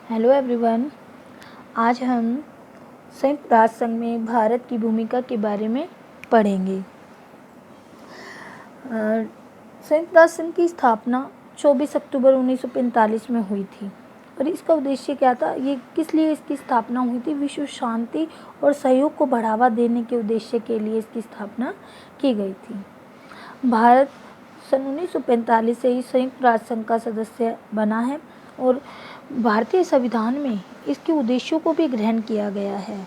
Hello everyone. आज हम संयुक्त राष्ट्र संघ में भारत की भूमिका के बारे में पढ़ेंगे। संयुक्त राष्ट्र संघ की स्थापना 24 अक्टूबर 1945 में हुई थी और इसका उद्देश्य क्या था, ये किस लिए इसकी स्थापना हुई थी? विश्व शांति और सहयोग को बढ़ावा देने के उद्देश्य के लिए इसकी स्थापना की गई थी। भारत सन 1945 से ही संयुक्त राष्ट्र संघ का सदस्य बना है और भारतीय संविधान में इसके उद्देश्यों को भी ग्रहण किया गया है।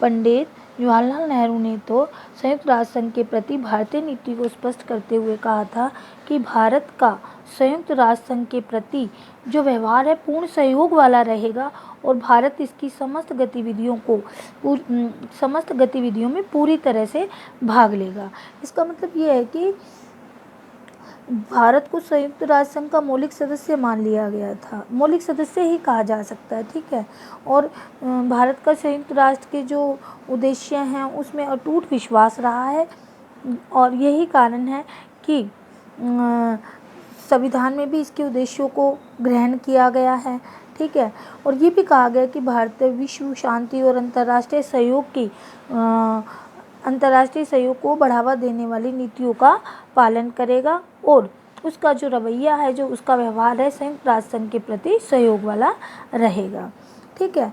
पंडित जवाहरलाल नेहरू ने तो संयुक्त राष्ट्र संघ के प्रति भारतीय नीति को स्पष्ट करते हुए कहा था कि भारत का संयुक्त राष्ट्र संघ के प्रति जो व्यवहार है पूर्ण सहयोग वाला रहेगा और भारत इसकी समस्त गतिविधियों में पूरी तरह से भाग लेगा। इसका मतलब ये है कि भारत को संयुक्त राष्ट्र संघ का मौलिक सदस्य मान लिया गया था, मौलिक सदस्य ही कहा जा सकता है, ठीक है। और भारत का संयुक्त राष्ट्र के जो उद्देश्य हैं उसमें अटूट विश्वास रहा है और यही कारण है कि संविधान में भी इसके उद्देश्यों को ग्रहण किया गया है, ठीक है। और ये भी कहा गया कि भारत विश्व शांति और अंतर्राष्ट्रीय सहयोग को बढ़ावा देने वाली नीतियों का पालन करेगा और उसका जो रवैया है, जो उसका व्यवहार है, संयुक्त राष्ट्र संघ के प्रति सहयोग वाला रहेगा, ठीक है।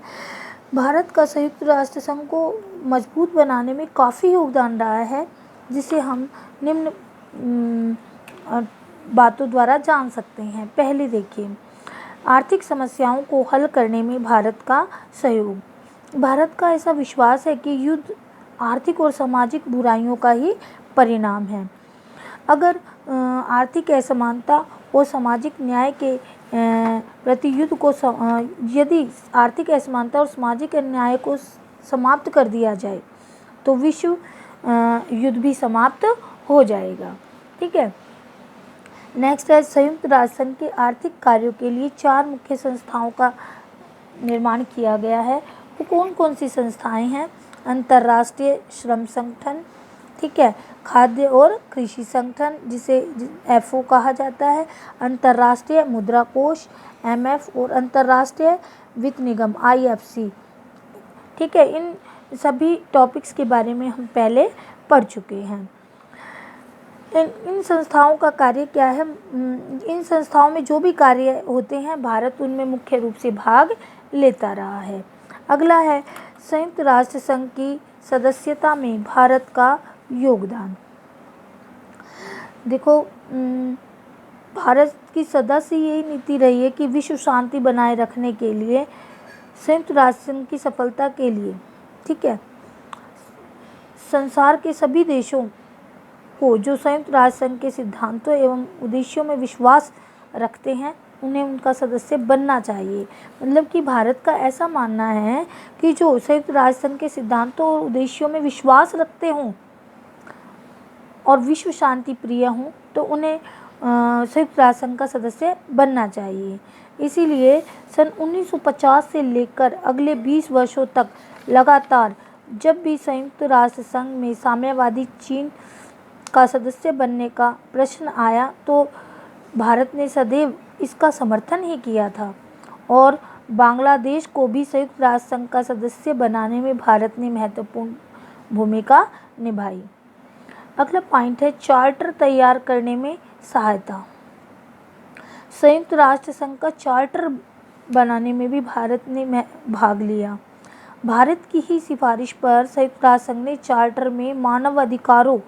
भारत का संयुक्त राष्ट्र संघ को मजबूत बनाने में काफ़ी योगदान रहा है, जिसे हम निम्न बातों द्वारा जान सकते हैं। पहले देखिए, आर्थिक समस्याओं को हल करने में भारत का सहयोग। भारत का ऐसा विश्वास है कि युद्ध आर्थिक और सामाजिक बुराइयों का ही परिणाम है। अगर आर्थिक असमानता और सामाजिक न्याय के प्रति यदि आर्थिक असमानता और सामाजिक अन्याय को समाप्त कर दिया जाए तो विश्व युद्ध भी समाप्त हो जाएगा, ठीक है। नेक्स्ट है, संयुक्त राष्ट्र संघ के आर्थिक कार्यों के लिए 4 मुख्य संस्थाओं का निर्माण किया गया है। वो कौन कौन सी संस्थाएं हैं? अंतर्राष्ट्रीय श्रम संगठन, ठीक है, खाद्य और कृषि संगठन जिसे FO कहा जाता है, अंतर्राष्ट्रीय मुद्रा कोष MF और अंतर्राष्ट्रीय वित्त निगम IFC, ठीक है। इन सभी टॉपिक्स के बारे में हम पहले पढ़ चुके हैं। इन संस्थाओं का कार्य क्या है? इन संस्थाओं में जो भी कार्य होते हैं भारत उनमें मुख्य रूप से भाग लेता रहा है। अगला है, संयुक्त राष्ट्र संघ की सदस्यता में भारत का योगदान। देखो, भारत की सदा से यही नीति रही है कि विश्व शांति बनाए रखने के लिए, संयुक्त राष्ट्र संघ की सफलता के लिए, ठीक है, संसार के सभी देशों को जो संयुक्त राष्ट्र संघ के सिद्धांतों एवं उद्देश्यों में विश्वास रखते हैं उन्हें उनका सदस्य बनना चाहिए। मतलब कि भारत का ऐसा मानना है कि जो संयुक्त राष्ट्र संघ के सिद्धांतों और उद्देश्यों में विश्वास रखते हों और विश्व शांति प्रिय हों तो उन्हें संयुक्त राष्ट्र संघ का सदस्य बनना चाहिए। इसीलिए सन 1950 से लेकर अगले 20 वर्षों तक लगातार जब भी संयुक्त राष्ट्र संघ में साम्यवादी चीन का सदस्य बनने का प्रश्न आया तो भारत ने सदैव इसका समर्थन ही किया था और बांग्लादेश को भी संयुक्त राष्ट्र संघ का सदस्य बनाने में भारत ने महत्वपूर्ण भूमिका निभाई। अगला पॉइंट है, चार्टर तैयार करने में सहायता। संयुक्त राष्ट्र संघ का चार्टर बनाने में भी भारत ने भाग लिया। भारत की ही सिफारिश पर संयुक्त राष्ट्र संघ ने चार्टर में मानव अधिकारों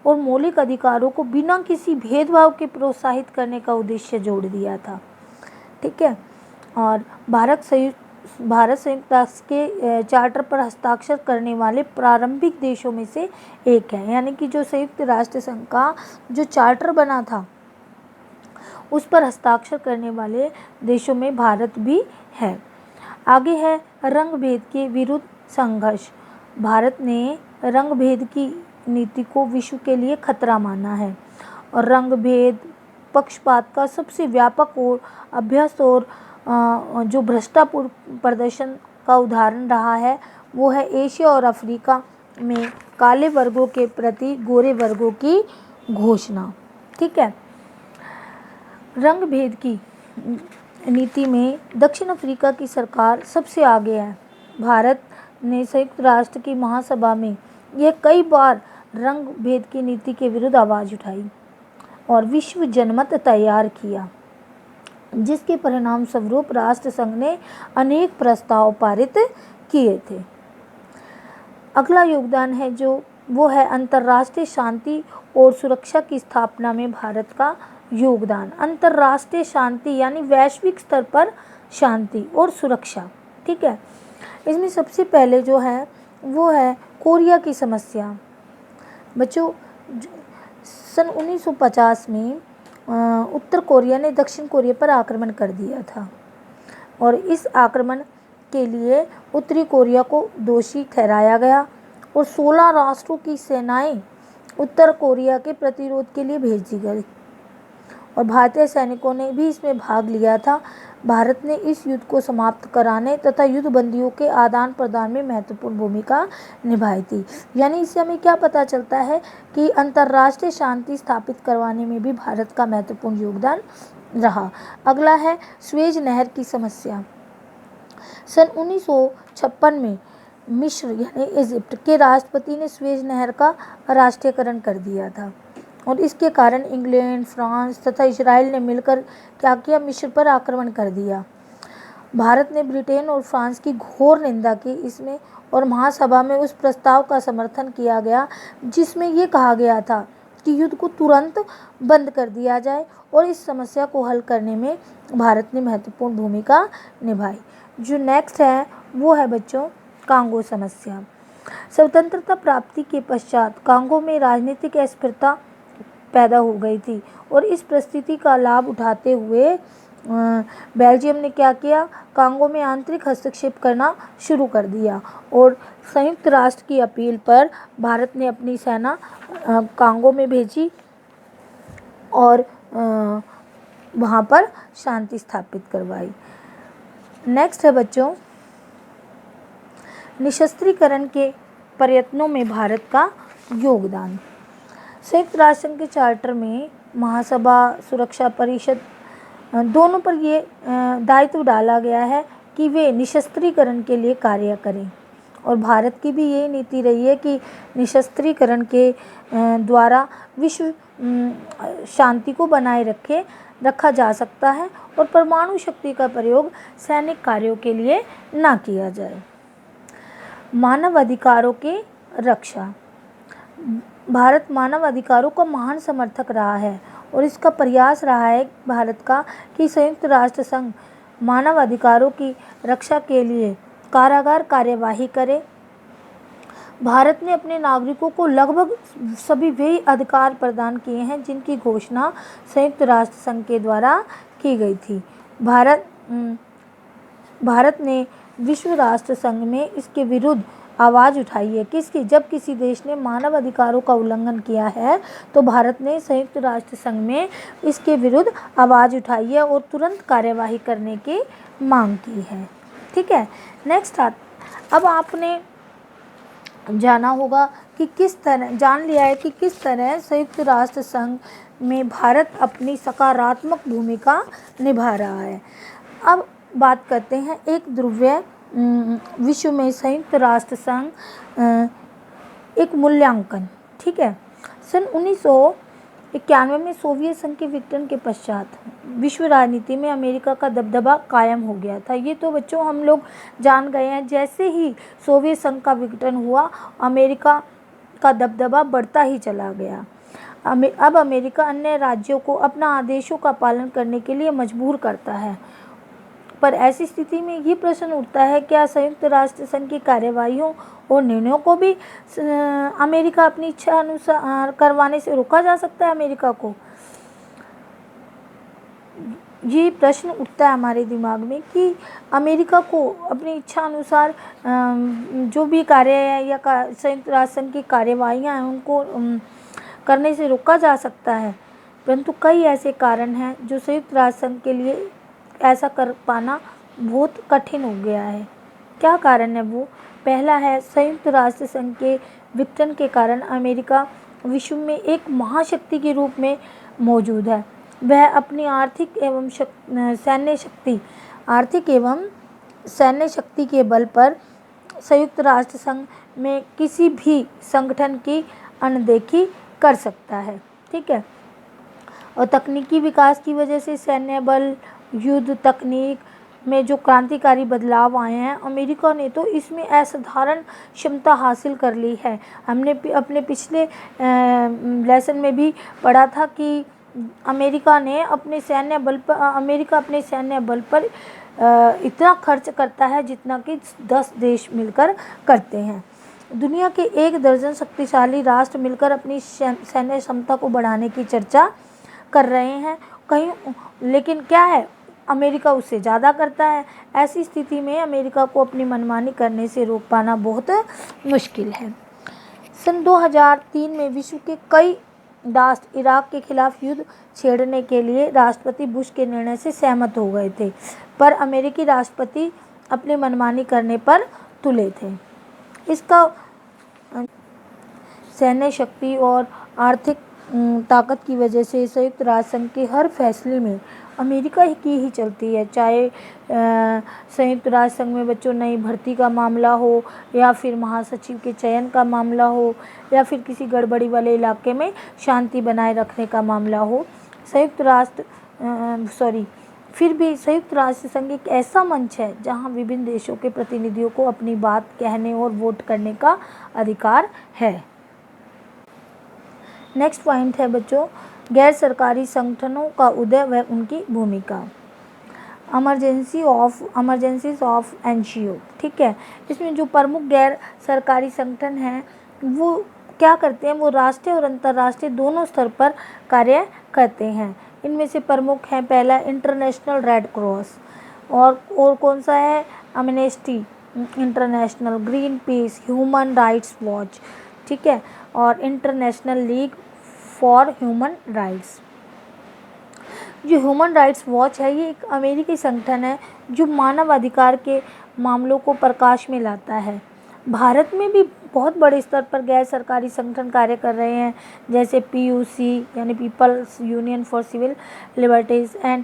और मौलिक अधिकारों को बिना किसी भेदभाव के प्रोत्साहित करने का उद्देश्य जोड़ दिया था, ठीक है। और भारत संयुक्त राष्ट्र के चार्टर पर हस्ताक्षर करने वाले प्रारंभिक देशों में से एक है। यानी कि जो संयुक्त राष्ट्र संघ का जो चार्टर बना था उस पर हस्ताक्षर करने वाले देशों में भारत भी है। आगे है, रंग भेद के विरुद्ध संघर्ष। भारत ने रंग भेद की नीति को विश्व के लिए खतरा माना है और रंग भेद पक्षपात का सबसे व्यापक और अभ्यस्त और जो भ्रष्टापूर्ण प्रदर्शन का उदाहरण रहा है वो है एशिया और अफ्रीका में काले वर्गों के प्रति गोरे वर्गों की घोषणा, ठीक है। रंग भेद की नीति में दक्षिण अफ्रीका की सरकार सबसे आगे है। भारत ने संयुक्त राष्ट्र की महासभा में यह कई बार रंग भेद की नीति के विरुद्ध आवाज़ उठाई और विश्व जनमत तैयार किया, जिसके परिणाम स्वरूप राष्ट्र संघ ने अनेक प्रस्ताव पारित किए थे। अगला योगदान है जो वो है अंतर्राष्ट्रीय शांति और सुरक्षा की स्थापना में भारत का योगदान। अंतर्राष्ट्रीय शांति यानी वैश्विक स्तर पर शांति और सुरक्षा, ठीक है। इसमें सबसे पहले जो है वो है कोरिया की समस्या। बच्चों, सन 1950 में उत्तर कोरिया ने दक्षिण कोरिया पर आक्रमण कर दिया था और इस आक्रमण के लिए उत्तरी कोरिया को दोषी ठहराया गया और 16 राष्ट्रों की सेनाएं उत्तर कोरिया के प्रतिरोध के लिए भेज दी गई और भारतीय सैनिकों ने भी इसमें भाग लिया था। भारत ने इस युद्ध को समाप्त कराने तथा युद्ध बंदियों के आदान प्रदान में महत्वपूर्ण भूमिका निभाई थी। यानी इससे हमें क्या पता चलता है कि अंतर्राष्ट्रीय शांति स्थापित करवाने में भी भारत का महत्वपूर्ण योगदान रहा। अगला है स्वेज नहर की समस्या। सन 1956 में मिस्र यानी इजिप्ट के राष्ट्रपति ने स्वेज नहर का राष्ट्रीयकरण कर दिया था और इसके कारण इंग्लैंड, फ्रांस तथा इजराइल ने मिलकर क्या किया, मिस्र पर आक्रमण कर दिया। भारत ने ब्रिटेन और फ्रांस की घोर निंदा की इसमें और महासभा में उस प्रस्ताव का समर्थन किया गया जिसमें ये कहा गया था कि युद्ध को तुरंत बंद कर दिया जाए और इस समस्या को हल करने में भारत ने महत्वपूर्ण भूमिका निभाई। जो नेक्स्ट है वो है बच्चों कांगो समस्या। स्वतंत्रता प्राप्ति के पश्चात कांगो में राजनीतिक अस्थिरता पैदा हो गई थी और इस परिस्थिति का लाभ उठाते हुए बेल्जियम ने क्या किया, कांगो में आंतरिक हस्तक्षेप करना शुरू कर दिया और संयुक्त राष्ट्र की अपील पर भारत ने अपनी सेना कांगो में भेजी और वहाँ पर शांति स्थापित करवाई। नेक्स्ट है बच्चों निशस्त्रीकरण के प्रयत्नों में भारत का योगदान। संयुक्त राष्ट्र संघ के चार्टर में महासभा, सुरक्षा परिषद दोनों पर ये दायित्व डाला गया है कि वे निशस्त्रीकरण के लिए कार्य करें और भारत की भी यही नीति रही है कि निशस्त्रीकरण के द्वारा विश्व शांति को बनाए रखा जा सकता है और परमाणु शक्ति का प्रयोग सैनिक कार्यों के लिए ना किया जाए। मानव अधिकारों के रक्षा। भारत मानव अधिकारों का महान समर्थक रहा है और इसका प्रयास रहा है भारत का कि संयुक्त राष्ट्र संघ मानव अधिकारों की रक्षा के लिए कारागार कार्यवाही करे। भारत ने अपने नागरिकों को लगभग सभी वे अधिकार प्रदान किए हैं जिनकी घोषणा संयुक्त राष्ट्र संघ के द्वारा की गई थी। भारत ने विश्व राष्ट्र संघ में इसके विरुद्ध आवाज़ उठाई है किसकी, जब किसी देश ने मानव अधिकारों का उल्लंघन किया है तो भारत ने संयुक्त राष्ट्र संघ में इसके विरुद्ध आवाज़ उठाई है और तुरंत कार्यवाही करने की मांग की है। ठीक है, नेक्स्ट अब आपने जाना होगा कि किस तरह जान लिया है कि किस तरह संयुक्त राष्ट्र संघ में भारत अपनी सकारात्मक भूमिका निभा रहा है। अब बात करते हैं एक ध्रुवीय विश्व में संयुक्त राष्ट्र संघ एक मूल्यांकन। ठीक है, सन 1991 में सोवियत संघ के विघटन के पश्चात विश्व राजनीति में अमेरिका का दबदबा कायम हो गया था। ये तो बच्चों हम लोग जान गए हैं। जैसे ही सोवियत संघ का विघटन हुआ अमेरिका का दबदबा बढ़ता ही चला गया। अब अमेरिका अन्य राज्यों को अपना आदेशों का पालन करने के लिए मजबूर करता है। पर ऐसी स्थिति में ये प्रश्न उठता है, क्या संयुक्त राष्ट्र संघ की कार्यवाहियों और निर्णयों को भी अमेरिका अपनी इच्छा अनुसार करवाने से रोका जा सकता है? अमेरिका को ये प्रश्न उठता है हमारे दिमाग में कि अमेरिका को अपनी इच्छा अनुसार जो भी कार्य है या संयुक्त राष्ट्र संघ की कार्यवाहियाँ हैं उनको करने से रोका जा सकता है। परंतु कई ऐसे कारण हैं जो संयुक्त राष्ट्र संघ के लिए ऐसा कर पाना बहुत कठिन हो गया है। क्या कारण है वो? पहला है संयुक्त राष्ट्र संघ के विघटन के कारण अमेरिका विश्व में एक महाशक्ति के रूप में मौजूद है वह अपनी आर्थिक एवं सैन्य शक्ति के बल पर संयुक्त राष्ट्र संघ में किसी भी संगठन की अनदेखी कर सकता है। ठीक है। और तकनीकी विकास की वजह से सैन्य बल, युद्ध तकनीक में जो क्रांतिकारी बदलाव आए हैं, अमेरिका ने तो इसमें असाधारण क्षमता हासिल कर ली है। हमने अपने पिछले लेसन में भी पढ़ा था कि अमेरिका अपने सैन्य बल पर इतना खर्च करता है जितना कि 10 देश मिलकर करते हैं। दुनिया के 1 दर्जन शक्तिशाली राष्ट्र मिलकर अपनी सैन्य क्षमता को बढ़ाने की चर्चा कर रहे हैं लेकिन क्या है, अमेरिका उससे ज़्यादा करता है। ऐसी स्थिति में अमेरिका को अपनी मनमानी करने से रोक पाना बहुत मुश्किल है। सन 2003 में विश्व के कई राष्ट्र इराक के खिलाफ युद्ध छेड़ने के लिए राष्ट्रपति बुश के निर्णय से सहमत हो गए थे, पर अमेरिकी राष्ट्रपति अपनी मनमानी करने पर तुले थे। इसका सैन्य शक्ति और आर्थिक ताकत की वजह से संयुक्त राष्ट्र संघ के हर फैसले में अमेरिका की ही चलती है, चाहे संयुक्त राष्ट्र संघ में बच्चों नई भर्ती का मामला हो, या फिर महासचिव के चयन का मामला हो, या फिर किसी गड़बड़ी वाले इलाके में शांति बनाए रखने का मामला हो। फिर भी संयुक्त राष्ट्र संघ एक ऐसा मंच है जहां विभिन्न देशों के प्रतिनिधियों को अपनी बात कहने और वोट करने का अधिकार है। नेक्स्ट पॉइंट है बच्चों, गैर सरकारी संगठनों का उदय व उनकी भूमिका। Emergencies of NGO. ठीक है। इसमें जो प्रमुख गैर सरकारी संगठन हैं वो क्या करते हैं, वो राष्ट्रीय और अंतर्राष्ट्रीय दोनों स्तर पर कार्य करते हैं। इनमें से प्रमुख हैं, पहला इंटरनेशनल रेड क्रॉस, और कौन सा है, amnesty international, green peas, human rights watch. ठीक है। और international league for human rights. जो ह्यूमन राइट्स वॉच है ये एक अमेरिकी संगठन है जो मानव अधिकार के मामलों को प्रकाश में लाता है। भारत में भी बहुत बड़े स्तर पर गैर सरकारी संगठन कार्य कर रहे हैं, जैसे PUC यानी people's union for civil liberties and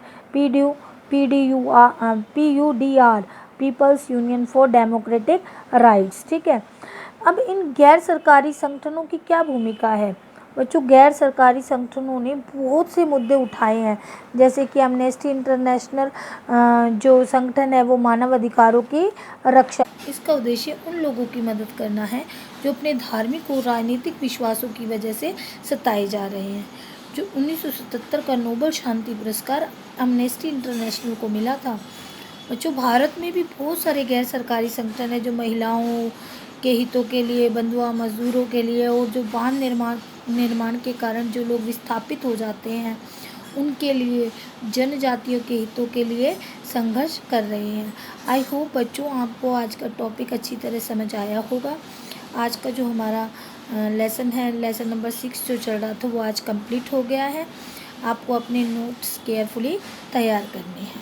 PUDR people's union for democratic rights. ठीक है। अब इन गैर सरकारी संगठनों की क्या भूमिका है बच्चों? गैर सरकारी संगठनों ने बहुत से मुद्दे उठाए हैं, जैसे कि एमनेस्टी इंटरनेशनल जो संगठन है वो मानव अधिकारों की रक्षा। इसका उद्देश्य उन लोगों की मदद करना है जो अपने धार्मिक और राजनीतिक विश्वासों की वजह से सताए जा रहे हैं। जो 1977 का नोबेल शांति पुरस्कार एमनेस्टी इंटरनेशनल को मिला था। बच्चों, भारत में भी बहुत सारे गैर सरकारी संगठन हैं जो महिलाओं के हितों के लिए, बंधुआ मजदूरों के लिए, और जो बांध निर्माण के कारण जो लोग विस्थापित हो जाते हैं उनके लिए, जनजातियों के हितों के लिए संघर्ष कर रहे हैं। आई होप बच्चों आपको आज का टॉपिक अच्छी तरह समझ आया होगा। आज का जो हमारा लेसन है, लेसन नंबर 6 जो चल रहा था वो आज कंप्लीट हो गया है। आपको अपने नोट्स केयरफुली तैयार करने हैं।